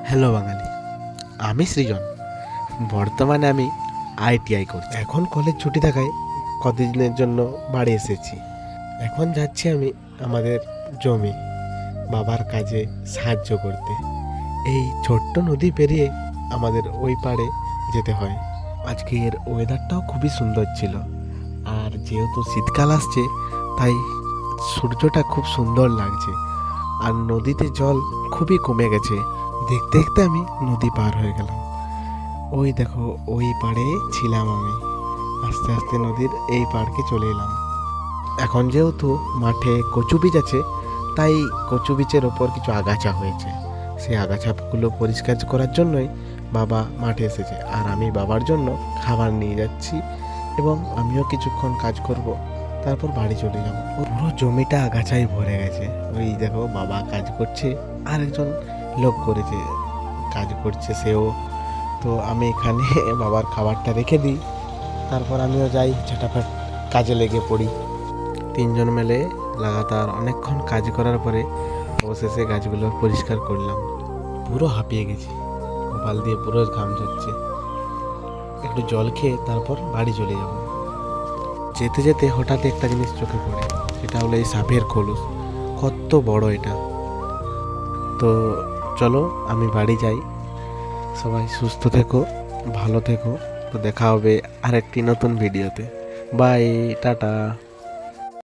Hello বাঙালি, আমি সৃজন। বর্তমানে আমি আইটিআই করছি। এখন কলেজ ছুটি থাকায় কতদিনের জন্য বাড়ি এসেছি। এখন যাচ্ছি আমি আমাদের জমি বাবার কাজে সাহায্য করতে। এই ছোট্ট নদী পেরিয়ে আমাদের ওই পাড়ে যেতে হয়। আজকের ওয়েদারটাও খুবই সুন্দর ছিল, আর যেহেতু শীতকাল আসছে তাই সূর্যটা খুব সুন্দর লাগছে, আর নদীতে জল খুবই কমে গেছে। দেখতে দেখতে আমি নদী পার হয়ে গেলাম। ওই দেখো, ওই পাড়ে ছিলাম আমি, আস্তে আস্তে নদীর এই পাড়কে চলে এলাম। এখন যেহেতু মাঠে কচু বীজ আছে, তাই কচু বীজের ওপর কিছু আগাছা হয়েছে। সেই আগাছাগুলো পরিষ্কার করার জন্যই বাবা মাঠে এসেছে, আর আমি বাবার জন্য খাবার নিয়ে যাচ্ছি এবং আমিও কিছুক্ষণ কাজ করব, তারপর বাড়ি চলে যাব। পুরো জমিটা আগাছায় ভরে গেছে। ওই দেখো, বাবা কাজ করছে, আর একজন লোক করেছে কাজ করছে সেও। তো আমি এখানে বাবার খাবারটা রেখে দিই, তারপর আমিও যাই, ঝটাফট কাজে লেগে পড়ি। তিনজন মিলে লাগাতার অনেকক্ষণ কাজ করার পরে অবশেষে গাছগুলো পরিষ্কার করলাম। পুরো হাঁপিয়ে গেছি, কপাল দিয়ে পুরো ঘাম ঝরছে। একটু জল খেয়ে তারপর বাড়ি চলে যাব। যেতে যেতে হঠাৎ একটা জিনিস চোখে পড়ে, সেটা হলো এই সাপের খোলস। কত বড় এটা! তো চলো আমি বাড়ি যাই। সবাই সুস্থ থেকো, ভালো থেকো। তো দেখা হবে আরেকটি নতুন ভিডিওতে। Bye, tata.